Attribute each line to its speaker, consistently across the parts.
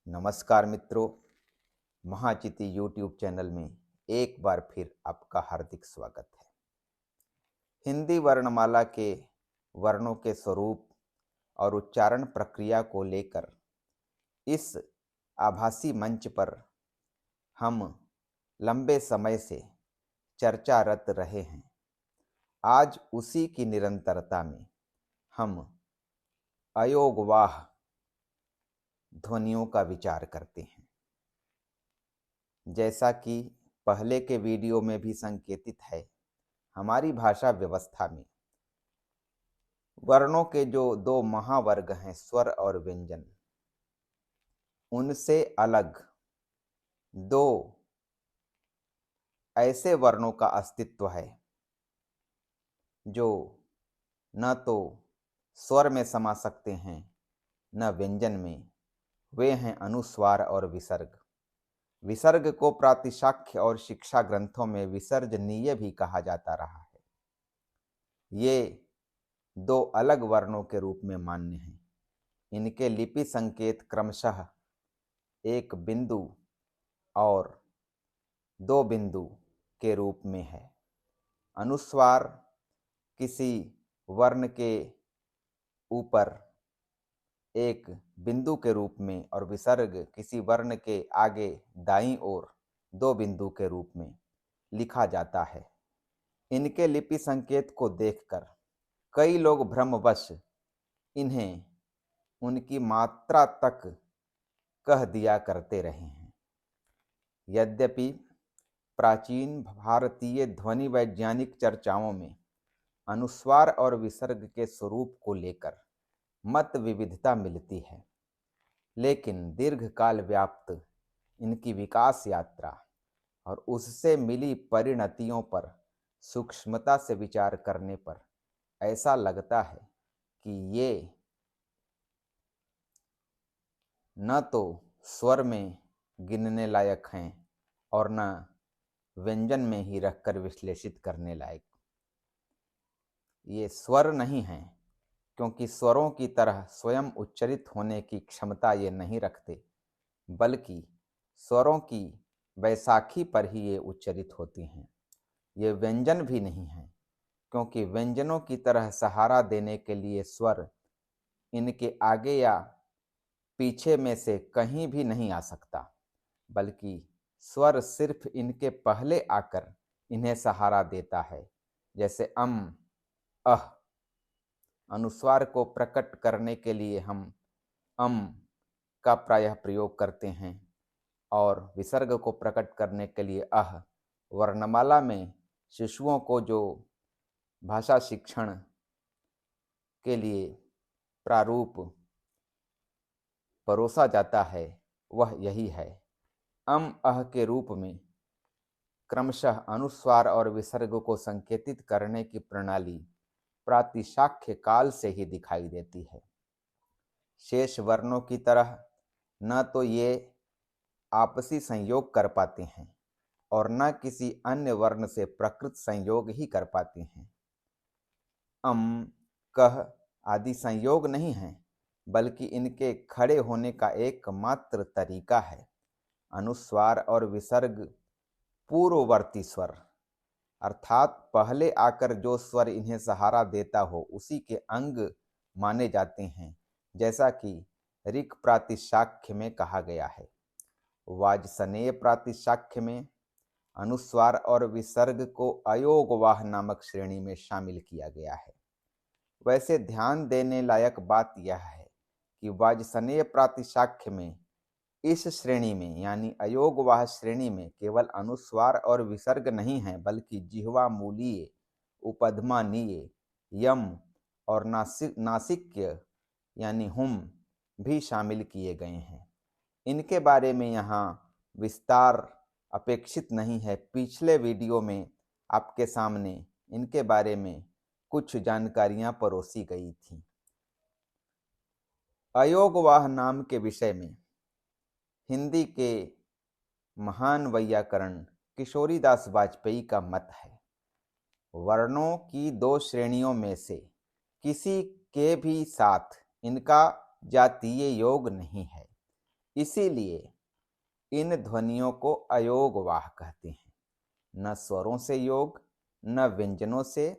Speaker 1: नमस्कार मित्रों, महाचिति YouTube channel में एक बार फिर आपका हार्दिक स्वागत है। हिंदी वर्णमाला के वर्णों के स्वरूप और उच्चारण प्रक्रिया को लेकर इस आभासी मंच पर हम लंबे समय से चर्चारत रहे हैं। आज उसी की निरंतरता में हम अयोगवाह ध्वनियों का विचार करते हैं। जैसा कि पहले के वीडियो में भी संकेतित है, हमारी भाषा व्यवस्था में वर्णों के जो दो महावर्ग हैं, स्वर और व्यंजन, उनसे अलग दो ऐसे वर्णों का अस्तित्व है जो न तो स्वर में समा सकते हैं न व्यंजन में। वे हैं अनुस्वार और विसर्ग। विसर्ग को प्रातिशाख्य और शिक्षा ग्रंथों में विसर्जनीय भी कहा जाता रहा है। ये दो अलग वर्णों के रूप में मान्य हैं। इनके लिपि संकेत क्रमशः एक बिंदु और दो बिंदु के रूप में है। अनुस्वार किसी वर्ण के ऊपर एक बिंदु के रूप में और विसर्ग किसी वर्ण के आगे दाईं ओर दो बिंदु के रूप में लिखा जाता है। इनके लिपि संकेत को देखकर कई लोग भ्रमवश इन्हें उनकी मात्रा तक कह दिया करते रहे हैं। यद्यपि प्राचीन भारतीय ध्वनि वैज्ञानिक चर्चाओं में अनुस्वार और विसर्ग के स्वरूप को लेकर मत विविधता मिलती है, लेकिन दीर्घकाल व्याप्त इनकी विकास यात्रा और उससे मिली परिणतियों पर सूक्ष्मता से विचार करने पर ऐसा लगता है कि ये न तो स्वर में गिनने लायक हैं और न व्यंजन में ही रखकर विश्लेषित करने लायक। ये स्वर नहीं हैं, क्योंकि स्वरों की तरह स्वयं उच्चरित होने की क्षमता ये नहीं रखते, बल्कि स्वरों की वैसाखी पर ही ये उच्चरित होती हैं। ये व्यंजन भी नहीं हैं, क्योंकि व्यंजनों की तरह सहारा देने के लिए स्वर इनके आगे या पीछे में से कहीं भी नहीं आ सकता, बल्कि स्वर सिर्फ इनके पहले आकर इन्हें सहारा देता है। जैसे अह। अनुस्वार को प्रकट करने के लिए हम अम का प्रायः प्रयोग करते हैं और विसर्ग को प्रकट करने के लिए अह। वर्णमाला में शिशुओं को जो भाषा शिक्षण के लिए प्रारूप परोसा जाता है वह यही है। अह के रूप में क्रमशः अनुस्वार और विसर्ग को संकेतित करने की प्रणाली प्रातिशाख्य काल से ही दिखाई देती है। शेष वर्णों की तरह न तो ये आपसी संयोग कर पाते हैं और न किसी अन्य वर्ण से प्रकृत संयोग ही कर पाते हैं। कह आदि संयोग नहीं है, बल्कि इनके खड़े होने का एकमात्र तरीका है। अनुस्वार और विसर्ग पूर्ववर्ती स्वर, अर्थात पहले आकर जो स्वर इन्हें सहारा देता हो उसी के अंग माने जाते हैं, जैसा कि ऋक् प्रातिशाख्य में कहा गया है। वाजसनेय प्रातिशाख्य में अनुस्वार और विसर्ग को अयोगवाह नामक श्रेणी में शामिल किया गया है। वैसे ध्यान देने लायक बात यह है कि वाजसनेय प्रातिशाख्य में इस श्रेणी में यानी अयोगवाह श्रेणी में केवल अनुस्वार और विसर्ग नहीं है, बल्कि जिह्वा मूलीय, उपधमानीय, यम और नासिक्य यानी हुम भी शामिल किए गए हैं। इनके बारे में यहाँ विस्तार अपेक्षित नहीं है। पिछले वीडियो में आपके सामने इनके बारे में कुछ जानकारियां परोसी गई थी। अयोगवाह नाम के विषय में हिंदी के महान वैयाकरण किशोरीदास वाजपेयी का मत है। वर्णों की दो श्रेणियों में से किसी के भी साथ इनका जातीय योग नहीं है। इसीलिए इन ध्वनियों को अयोगवाह कहते हैं। न स्वरों से योग, न व्यंजनों से,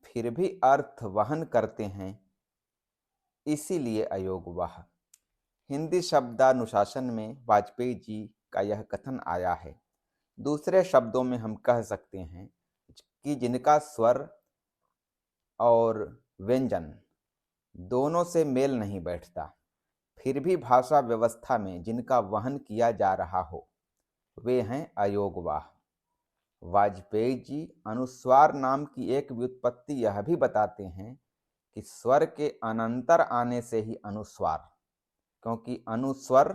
Speaker 1: फिर भी अर्थ वहन करते हैं, इसीलिए अयोगवाह। हिंदी शब्दानुशासन में वाजपेयी जी का यह कथन आया है। दूसरे शब्दों में हम कह सकते हैं कि जिनका स्वर और व्यंजन दोनों से मेल नहीं बैठता, फिर भी भाषा व्यवस्था में जिनका वहन किया जा रहा हो, वे हैं अयोगवाह। वाजपेयी जी अनुस्वार नाम की एक व्युत्पत्ति यह भी बताते हैं कि स्वर के अनंतर आने से ही अनुस्वार, क्योंकि अनुस्वर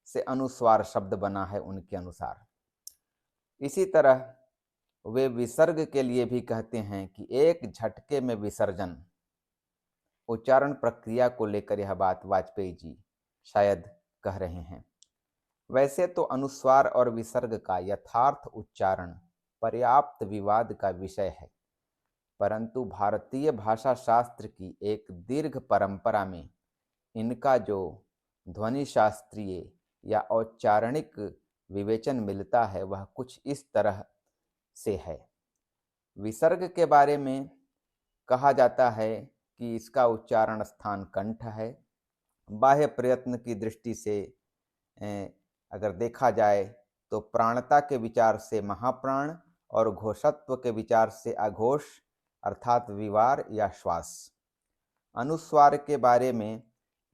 Speaker 1: से अनुस्वार शब्द बना है उनके अनुसार। इसी तरह वे विसर्ग के लिए भी कहते हैं कि एक झटके में विसर्जन। उच्चारण प्रक्रिया को लेकर यह बात वाजपेयी जी शायद कह रहे हैं। वैसे तो अनुस्वार और विसर्ग का यथार्थ उच्चारण पर्याप्त विवाद का विषय है, परंतु भारतीय भाषा शास्त्र की एक दीर्घ परंपरा में इनका जो ध्वनि शास्त्रीय या औच्चारणिक विवेचन मिलता है वह कुछ इस तरह से है। विसर्ग के बारे में कहा जाता है कि इसका उच्चारण स्थान कंठ है। बाह्य प्रयत्न की दृष्टि से अगर देखा जाए तो प्राणता के विचार से महाप्राण और घोषत्व के विचार से अघोष अर्थात विवार या श्वास। अनुस्वार के बारे में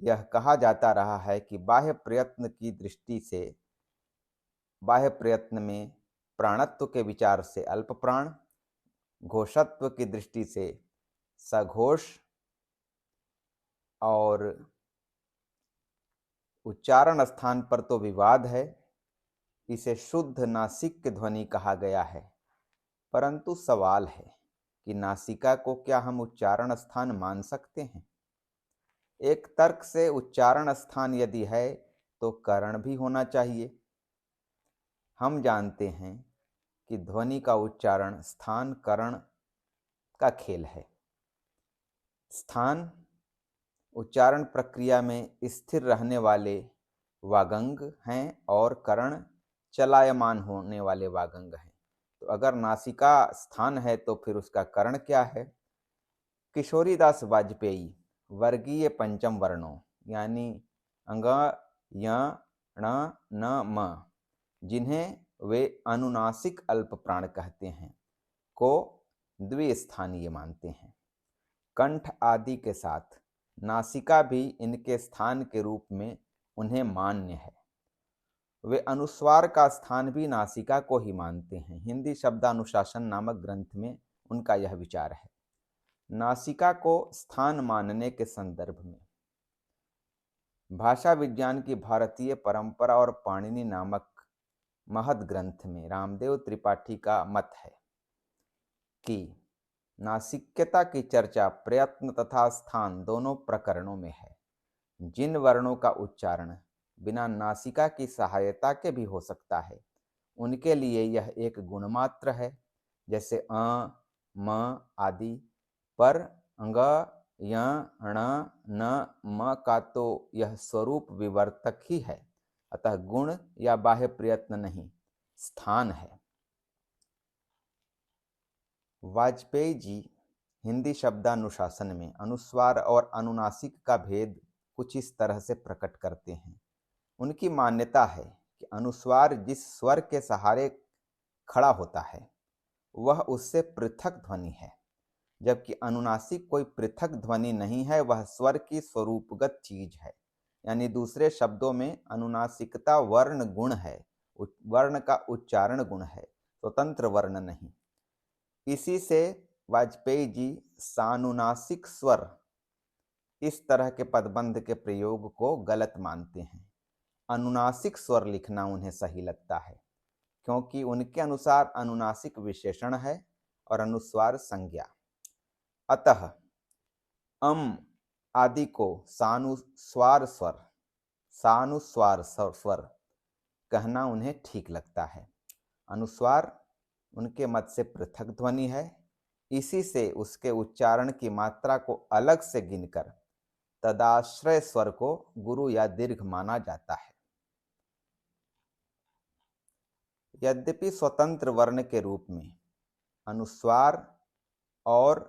Speaker 1: यह कहा जाता रहा है कि बाह्य प्रयत्न की दृष्टि से बाह्य प्रयत्न में प्राणत्व के विचार से अल्प प्राण, घोषत्व की दृष्टि से सघोष और उच्चारण स्थान पर तो विवाद है। इसे शुद्ध नासिक ध्वनि कहा गया है, परंतु सवाल है कि नासिका को क्या हम उच्चारण स्थान मान सकते हैं? एक तर्क से उच्चारण स्थान यदि है तो कर्ण भी होना चाहिए। हम जानते हैं कि ध्वनि का उच्चारण स्थान कर्ण का खेल है। स्थान उच्चारण प्रक्रिया में स्थिर रहने वाले वागंग हैं और कर्ण चलायमान होने वाले वागंग हैं। तो अगर नासिका स्थान है तो फिर उसका कर्ण क्या है? किशोरीदास वाजपेयी वर्गीय पंचम वर्णों यानी अंग, य, ण, न, म, जिन्हें वे अनुनासिक अल्प प्राण कहते हैं, को द्विस्थानीय मानते हैं। कंठ आदि के साथ नासिका भी इनके स्थान के रूप में उन्हें मान्य है। वे अनुस्वार का स्थान भी नासिका को ही मानते हैं। हिंदी शब्दानुशासन नामक ग्रंथ में उनका यह विचार है। नासिका को स्थान मानने के संदर्भ में भाषा विज्ञान की भारतीय परंपरा और पाणिनि नामक महद ग्रंथ में रामदेव त्रिपाठी का मत है कि नासिक्यता की चर्चा प्रयत्न तथा स्थान दोनों प्रकरणों में है। जिन वर्णों का उच्चारण बिना नासिका की सहायता के भी हो सकता है, उनके लिए यह एक गुणमात्र है, जैसे अ, म आदि। पर अंग, य, ण, न, म का तो यह स्वरूप विवर्तक ही है, अतः गुण या बाह्य प्रयत्न नहीं, स्थान है। वाजपेयी जी हिंदी शब्दानुशासन में अनुस्वार और अनुनासिक का भेद कुछ इस तरह से प्रकट करते हैं। उनकी मान्यता है कि अनुस्वार जिस स्वर के सहारे खड़ा होता है वह उससे पृथक ध्वनि है, जबकि अनुनासिक कोई पृथक ध्वनि नहीं है, वह स्वर की स्वरूपगत चीज है। यानी दूसरे शब्दों में अनुनासिकता वर्ण गुण है, वर्ण का उच्चारण गुण है, स्वतंत्र वर्ण नहीं। इसी से वाजपेयी जी सानुनासिक स्वर इस तरह के पदबंध के प्रयोग को गलत मानते हैं। अनुनासिक स्वर लिखना उन्हें सही लगता है, क्योंकि उनके अनुसार अनुनासिक विशेषण है और अनुस्वार संज्ञा। अतः अम आदि को सानुस्वार स्वर कहना उन्हें ठीक लगता है। अनुस्वार उनके मत से पृथक ध्वनि है, इसी से उसके उच्चारण की मात्रा को अलग से गिनकर तदाश्रय स्वर को गुरु या दीर्घ माना जाता है। यद्यपि स्वतंत्र वर्ण के रूप में अनुस्वार और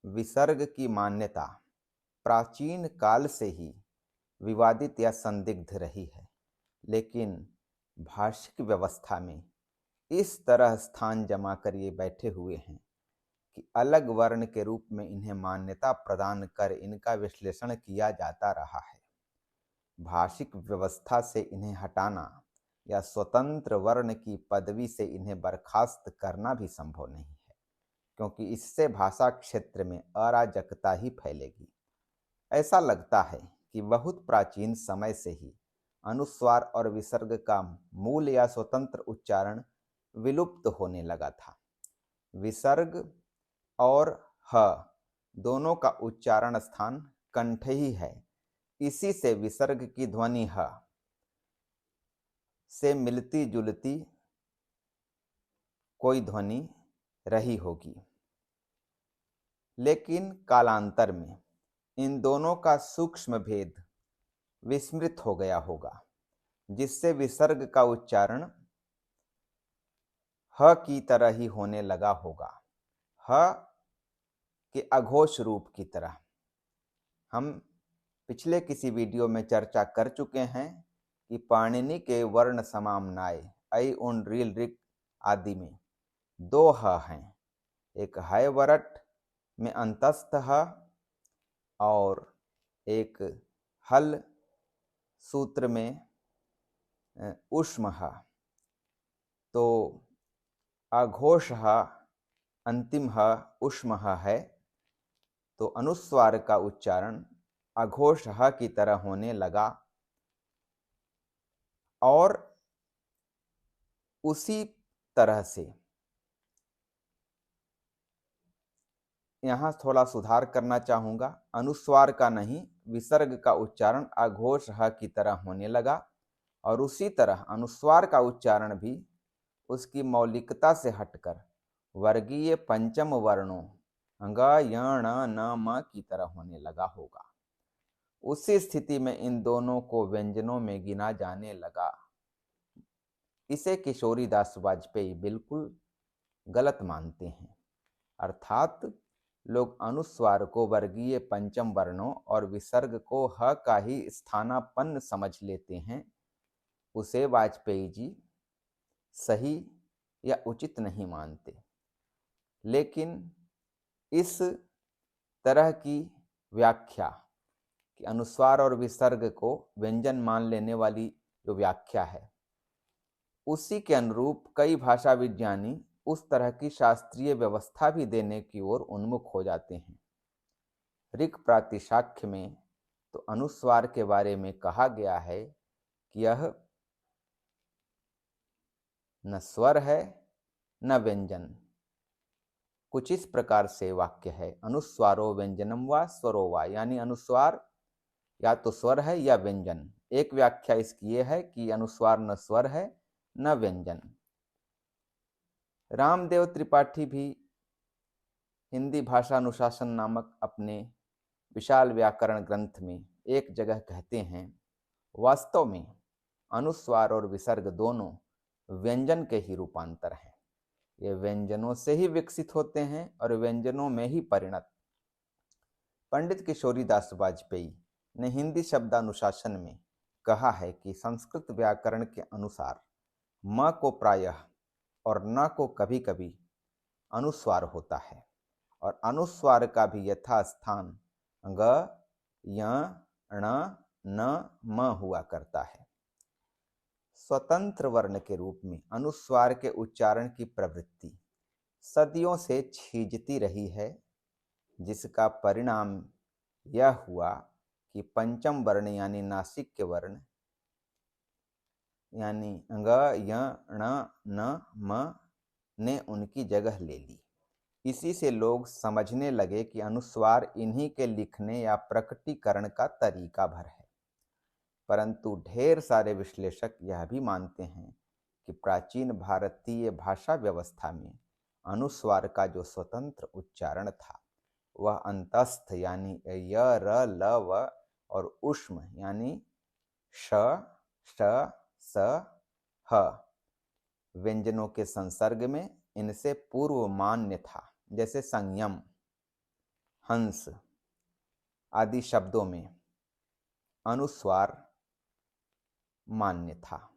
Speaker 1: विसर्ग की मान्यता प्राचीन काल से ही विवादित या संदिग्ध रही है, लेकिन भाषिक व्यवस्था में इस तरह स्थान जमा कर ये बैठे हुए हैं कि अलग वर्ण के रूप में इन्हें मान्यता प्रदान कर इनका विश्लेषण किया जाता रहा है। भाषिक व्यवस्था से इन्हें हटाना या स्वतंत्र वर्ण की पदवी से इन्हें बर्खास्त करना भी संभव नहीं है, क्योंकि इससे भाषा क्षेत्र में अराजकता ही फैलेगी। ऐसा लगता है कि बहुत प्राचीन समय से ही अनुस्वार और विसर्ग का मूल या स्वतंत्र उच्चारण विलुप्त होने लगा था। विसर्ग और ह दोनों का उच्चारण स्थान कंठ ही है। इसी से विसर्ग की ध्वनि ह से मिलती जुलती कोई ध्वनि रही होगी, लेकिन कालांतर में इन दोनों का सूक्ष्म भेद विस्मृत हो गया होगा, जिससे विसर्ग का उच्चारण ह की तरह ही होने लगा होगा, ह के अघोष रूप की तरह। हम पिछले किसी वीडियो में चर्चा कर चुके हैं कि पाणिनि के वर्ण समाम्नाय ऐ उन रील ऋक आदि में दो ह हैं, एक है वरट में अंतस्थ ह और एक हल सूत्र में उष्म ह। तो अघोष ह अंतिम ह उष्म ह है, तो अनुस्वार का उच्चारण अघोष ह की तरह होने लगा। और उसी तरह से यहाँ थोड़ा सुधार करना चाहूँगा, अनुस्वार का नहीं, विसर्ग का उच्चारण अघोष ह की तरह होने लगा, और उसी तरह अनुस्वार का उच्चारण भी उसकी मौलिकता से हटकर वर्गीय पंचम वर्णों ग य ण न म की तरह होने लगा होगा। उसी स्थिति में इन दोनों को व्यंजनों में गिना जाने लगा। इसे किशोरीदास वाजपेयी बिल्कुल गलत मानते हैं, अर्थात लोग अनुस्वार को वर्गीय पंचम वर्णों और विसर्ग को ह का ही स्थानापन्न समझ लेते हैं। उसे वाजपेयी जी सही या उचित नहीं मानते, लेकिन इस तरह की व्याख्या कि अनुस्वार और विसर्ग को व्यंजन मान लेने वाली जो व्याख्या है, उसी के अनुरूप कई भाषा विज्ञानी उस तरह की शास्त्रीय व्यवस्था भी देने की ओर उन्मुख हो जाते हैं। ऋक् प्रातिशाख्य में तो अनुस्वार के बारे में कहा गया है कि यह न स्वर है न व्यंजन। कुछ इस प्रकार से वाक्य है, अनुस्वारो व्यंजनम वा स्वरो वा, यानी अनुस्वार या तो स्वर है या व्यंजन। एक व्याख्या इसकी यह है कि अनुस्वार न स्वर है न व्यंजन। रामदेव त्रिपाठी भी हिंदी भाषा अनुशासन नामक अपने विशाल व्याकरण ग्रंथ में एक जगह कहते हैं, वास्तव में अनुस्वार और विसर्ग दोनों व्यंजन के ही रूपांतर हैं। ये व्यंजनों से ही विकसित होते हैं और व्यंजनों में ही परिणत। पंडित किशोरीदास वाजपेयी ने हिंदी शब्दानुशासन में कहा है कि संस्कृत व्याकरण के अनुसार म को प्रायः और न को कभी कभी अनुस्वार होता है, और अनुस्वार का भी यथास्थान ग य ण न म हुआ करता है। स्वतंत्र वर्ण के रूप में अनुस्वार के उच्चारण की प्रवृत्ति सदियों से छीजती रही है, जिसका परिणाम यह हुआ कि पंचम वर्ण यानी नासिक के वर्ण यानी ग य ण न म ने उनकी जगह ले ली। इसी से लोग समझने लगे कि अनुस्वार इन्हीं के लिखने या प्रकटीकरण का तरीका भर है। परंतु ढेर सारे विश्लेषक यह भी मानते हैं कि प्राचीन भारतीय भाषा व्यवस्था में अनुस्वार का जो स्वतंत्र उच्चारण था, वह अंतस्थ यानी य र ल व और उष्म यानी श श स ह व्यंजनों के संसर्ग में इनसे पूर्व मान्य था। जैसे संयम, हंस आदि शब्दों में अनुस्वार मान्य था।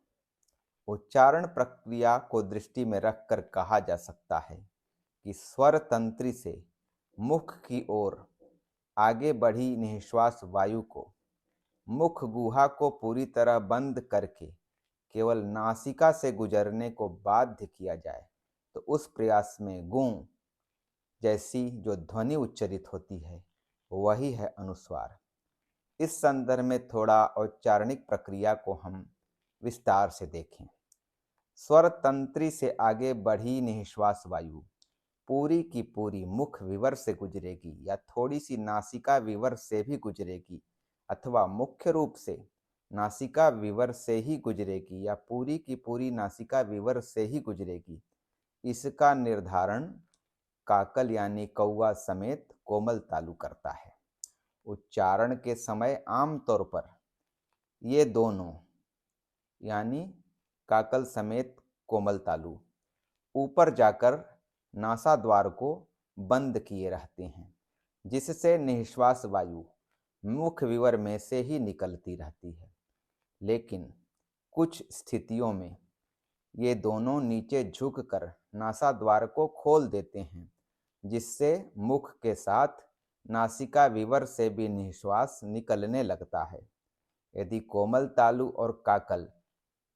Speaker 1: उच्चारण प्रक्रिया को दृष्टि में रखकर कहा जा सकता है कि स्वर तंत्री से मुख की ओर आगे बढ़ी निःश्वास वायु को मुख गुहा को पूरी तरह बंद करके केवल नासिका से गुजरने को बाध्य किया जाए तो उस प्रयास में गूं जैसी जो ध्वनि उच्चरित होती है वही है अनुस्वार। इस संदर्भ में थोड़ा औच्चारणिक प्रक्रिया को हम विस्तार से देखें। स्वर तंत्री से आगे बढ़ी निःश्वास वायु पूरी की पूरी मुख विवर से गुजरेगी या थोड़ी सी नासिका विवर से भी गुजरेगी अथवा मुख्य रूप से नासिका विवर से ही गुजरेगी या पूरी की पूरी नासिका विवर से ही गुजरेगी, इसका निर्धारण काकल यानी कौवा समेत कोमल तालु करता है। उच्चारण के समय आमतौर पर ये दोनों यानी काकल समेत कोमल तालु ऊपर जाकर नासाद्वार को बंद किए रहते हैं, जिससे निःश्वास वायु मुख विवर में से ही निकलती रहती है। लेकिन कुछ स्थितियों में ये दोनों नीचे झुककर नासाद्वार को खोल देते हैं, जिससे मुख के साथ नासिका विवर से भी निःश्वास निकलने लगता है। यदि कोमल तालु और काकल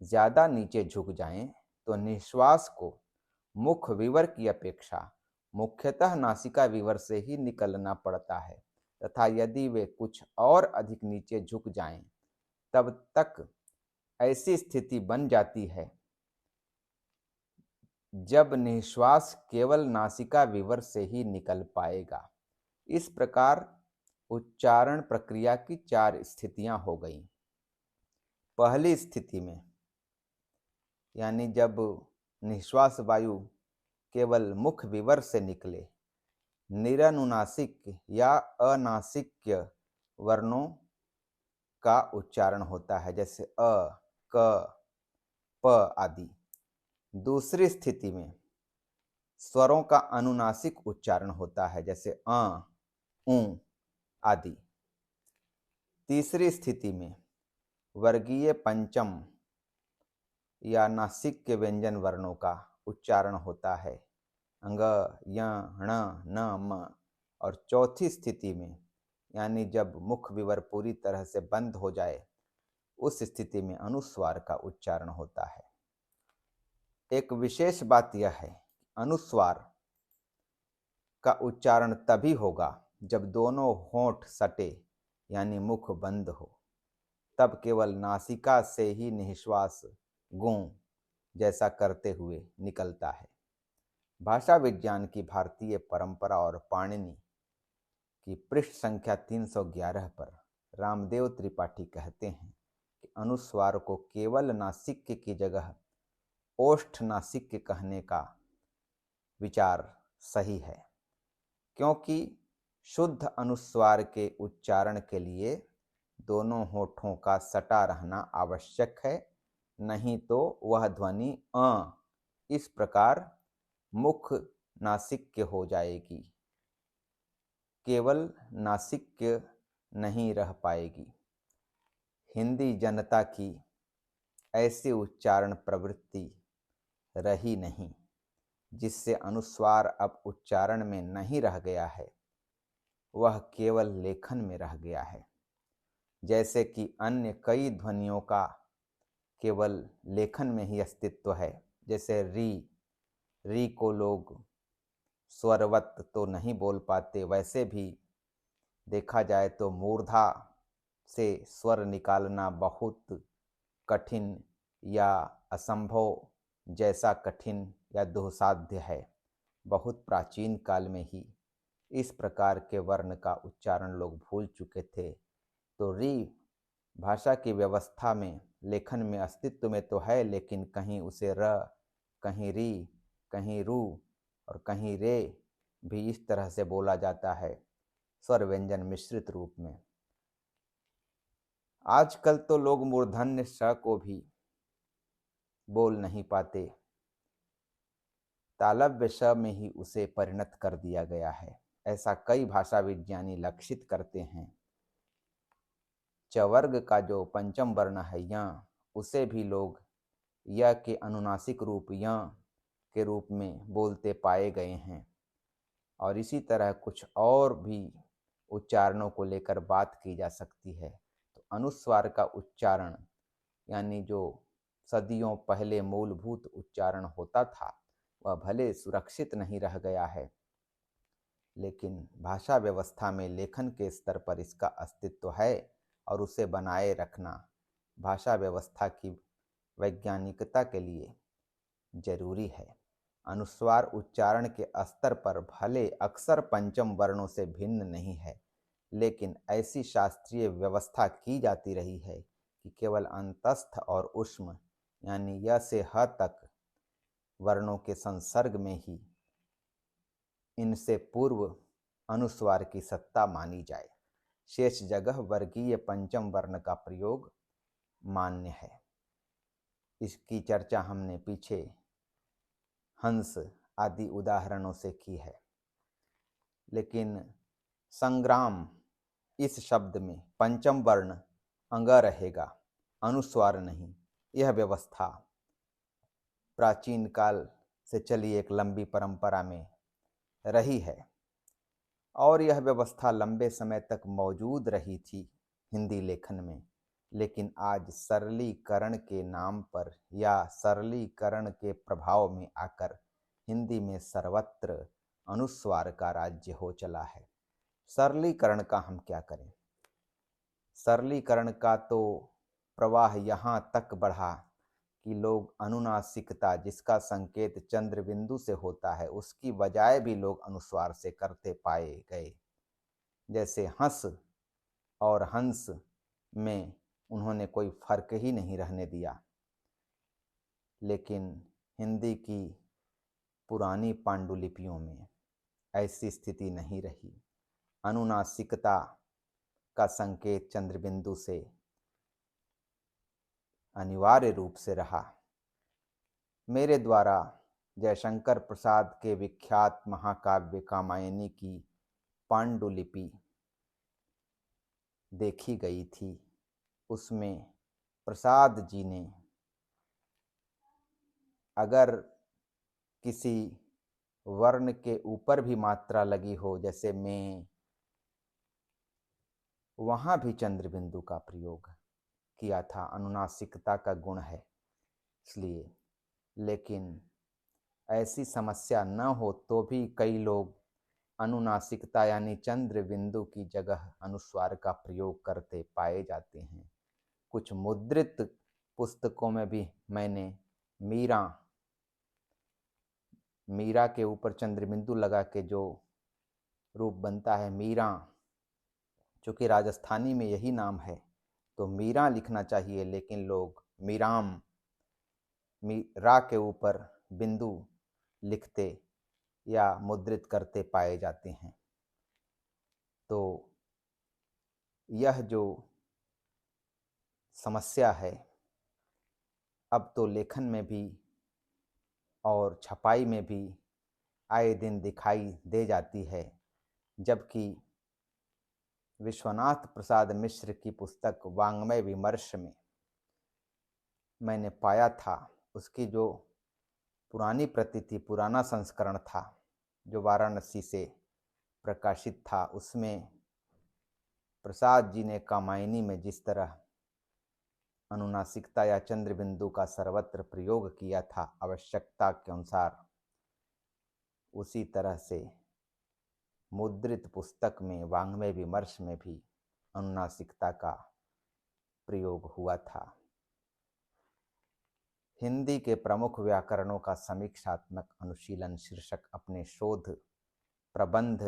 Speaker 1: ज्यादा नीचे झुक जाएं तो निःश्वास को मुख विवर की अपेक्षा मुख्यतः नासिका विवर से ही निकलना पड़ता है तथा यदि वे कुछ और अधिक नीचे झुक जाएं तब तक ऐसी स्थिति बन जाती है जब निःश्वास केवल नासिका विवर से ही निकल पाएगा। इस प्रकार उच्चारण प्रक्रिया की 4 स्थितियां हो गई। पहली स्थिति में यानी जब निःश्वास वायु केवल मुख विवर से निकले, निरनुनासिक या अनासिक्य वर्णों का उच्चारण होता है, जैसे अ, क, प आदि। दूसरी स्थिति में स्वरों का अनुनासिक उच्चारण होता है, जैसे अ, उ आदि। तीसरी स्थिति में वर्गीय पंचम या नासिक्य व्यंजन वर्णों का उच्चारण होता है, अंग, य, ण, न, म। और चौथी स्थिति में यानी जब मुख विवर पूरी तरह से बंद हो जाए उस स्थिति में अनुस्वार का उच्चारण होता है। एक विशेष बात यह है, अनुस्वार का उच्चारण तभी होगा जब दोनों होंठ सटे यानी मुख बंद हो, तब केवल नासिका से ही निःश्वास गूं जैसा करते हुए निकलता है। भाषा विज्ञान की भारतीय परंपरा और पाणिनि की पृष्ठ संख्या 311 पर रामदेव त्रिपाठी कहते हैं कि अनुस्वार को केवल नासिक्य की जगह ओष्ठ नासिक्य कहने का विचार सही है, क्योंकि शुद्ध अनुस्वार के उच्चारण के लिए दोनों होठों का सटा रहना आवश्यक है, नहीं तो वह ध्वनि अ इस प्रकार मुख नासिक्य हो जाएगी, केवल नासिक्य नहीं रह पाएगी। हिंदी जनता की ऐसी उच्चारण प्रवृत्ति रही नहीं, जिससे अनुस्वार अब उच्चारण में नहीं रह गया है, वह केवल लेखन में रह गया है। जैसे कि अन्य कई ध्वनियों का केवल लेखन में ही अस्तित्व है, जैसे री को लोग स्वरवत तो नहीं बोल पाते, वैसे भी देखा जाए तो मूर्धा से स्वर निकालना बहुत कठिन या असंभव जैसा कठिन या दुस्साध्य है। बहुत प्राचीन काल में ही इस प्रकार के वर्ण का उच्चारण लोग भूल चुके थे। तो री भाषा की व्यवस्था में लेखन में अस्तित्व में तो है, लेकिन कहीं उसे र, कहीं री, कहीं रू और कहीं रे भी इस तरह से बोला जाता है, स्वर व्यंजन मिश्रित रूप में। आजकल तो लोग मूर्धन्य श को भी बोल नहीं पाते, तालव्य श में ही उसे परिणत कर दिया गया है। ऐसा कई भाषा विज्ञानी लक्षित करते हैं। च वर्ग का जो पंचम वर्ण है य, उसे भी लोग य के अनुनासिक रूप य के रूप में बोलते पाए गए हैं। और इसी तरह कुछ और भी उच्चारणों को लेकर बात की जा सकती है। तो अनुस्वार का उच्चारण यानी जो सदियों पहले मूलभूत उच्चारण होता था, वह भले सुरक्षित नहीं रह गया है, लेकिन भाषा व्यवस्था में लेखन के स्तर पर इसका अस्तित्व है और उसे बनाए रखना भाषा व्यवस्था की वैज्ञानिकता के लिए जरूरी है। अनुस्वार उच्चारण के स्तर पर भले अक्सर पंचम वर्णों से भिन्न नहीं है, लेकिन ऐसी शास्त्रीय व्यवस्था की जाती रही है कि केवल अंतस्थ और ऊष्म यानी य से ह तक वर्णों के संसर्ग में ही इनसे पूर्व अनुस्वार की सत्ता मानी जाए। शेष जगह वर्गीय पंचम वर्ण का प्रयोग मान्य है। इसकी चर्चा हमने पीछे हंस आदि उदाहरणों से की है। लेकिन संग्राम इस शब्द में पंचम वर्ण अंग रहेगा, अनुस्वार नहीं। यह व्यवस्था प्राचीन काल से चली एक लंबी परंपरा में रही है और यह व्यवस्था लंबे समय तक मौजूद रही थी हिंदी लेखन में। लेकिन आज सरलीकरण के नाम पर या सरलीकरण के प्रभाव में आकर हिंदी में सर्वत्र अनुस्वार का राज्य हो चला है। सरलीकरण का हम क्या करें? सरलीकरण का तो प्रवाह यहाँ तक बढ़ा कि लोग अनुनासिकता, जिसका संकेत चंद्र बिंदु से होता है, उसकी बजाय भी लोग अनुस्वार से करते पाए गए। जैसे हंस और हंस में उन्होंने कोई फर्क ही नहीं रहने दिया। लेकिन हिंदी की पुरानी पांडुलिपियों में ऐसी स्थिति नहीं रही। अनुनासिकता का संकेत चंद्रबिंदु से अनिवार्य रूप से रहा। मेरे द्वारा जयशंकर प्रसाद के विख्यात महाकाव्य कामायनी की पांडुलिपि देखी गई थी। उसमें प्रसाद जी ने अगर किसी वर्ण के ऊपर भी मात्रा लगी हो, जैसे में, वहाँ भी चंद्रबिंदु का प्रयोग किया था। अनुनासिकता का गुण है इसलिए। लेकिन ऐसी समस्या न हो तो भी कई लोग अनुनासिकता यानी चंद्र बिंदु की जगह अनुस्वार का प्रयोग करते पाए जाते हैं। कुछ मुद्रित पुस्तकों में भी मैंने मीरा के ऊपर चंद्र बिंदु लगा के जो रूप बनता है मीरा, चूँकि राजस्थानी में यही नाम है तो मीरा लिखना चाहिए, लेकिन लोग मीराम रा के ऊपर बिंदु लिखते या मुद्रित करते पाए जाते हैं। तो यह जो समस्या है अब तो लेखन में भी और छपाई में भी आए दिन दिखाई दे जाती है। जबकि विश्वनाथ प्रसाद मिश्र की पुस्तक वाङ्मय विमर्श में मैंने पाया था, उसकी जो पुरानी प्रति थी, पुराना संस्करण था जो वाराणसी से प्रकाशित था, उसमें प्रसाद जी ने कामायनी में जिस तरह अनुनासिकता या चंद्र बिंदु का सर्वत्र प्रयोग किया था आवश्यकता के अनुसार, उसी तरह से मुद्रित पुस्तक में वाङ्मय विमर्श में भी अनुनासिकता का प्रयोग हुआ था। हिंदी के प्रमुख व्याकरणों का समीक्षात्मक अनुशीलन शीर्षक अपने शोध प्रबंध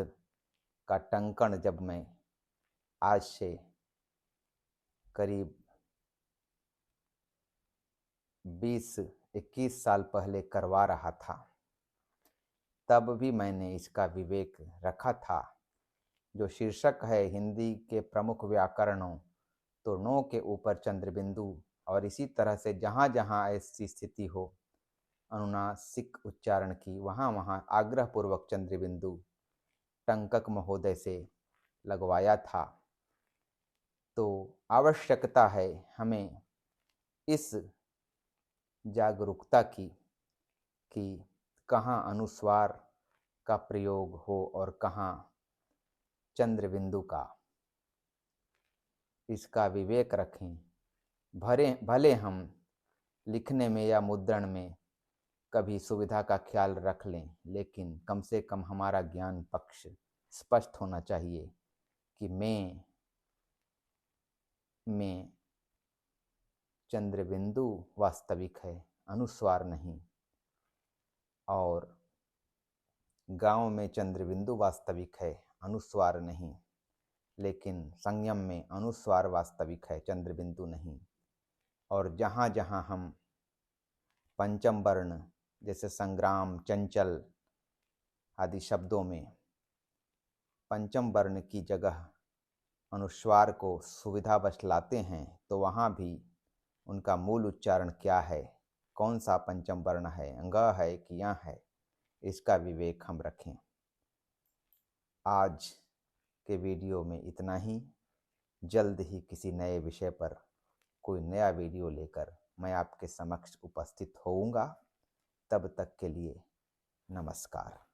Speaker 1: का टंकण जब मैं आज से करीब 20-21 साल पहले करवा रहा था, तब भी मैंने इसका विवेक रखा था। जो शीर्षक है हिंदी के प्रमुख व्याकरणों, तो नो के ऊपर चंद्रबिंदु, और इसी तरह से जहाँ जहाँ ऐसी स्थिति हो अनुनासिक उच्चारण की, वहाँ आग्रहपूर्वक चंद्रबिंदु टंकक महोदय से लगवाया था। तो आवश्यकता है हमें इस जागरूकता की कि कहाँ अनुस्वार का प्रयोग हो और कहाँ चंद्रबिंदु का। इसका विवेक रखें। भले हम लिखने में या मुद्रण में कभी सुविधा का ख्याल रख लें, लेकिन कम से कम हमारा ज्ञान पक्ष स्पष्ट होना चाहिए कि मैं में चंद्रबिंदु वास्तविक है, अनुस्वार नहीं। और गांव में चंद्रबिंदु वास्तविक है, अनुस्वार नहीं। लेकिन संयम में अनुस्वार वास्तविक है, चंद्रबिंदु नहीं। और जहाँ जहाँ हम पंचम वर्ण जैसे संग्राम, चंचल आदि शब्दों में पंचम वर्ण की जगह अनुस्वार को सुविधावश लाते हैं, तो वहाँ भी उनका मूल उच्चारण क्या है, कौन सा पंचम वर्ण है, अंग है कि या है, इसका विवेक हम रखें। आज के वीडियो में इतना ही। जल्द ही किसी नए विषय पर कोई नया वीडियो लेकर मैं आपके समक्ष उपस्थित होऊंगा। तब तक के लिए नमस्कार।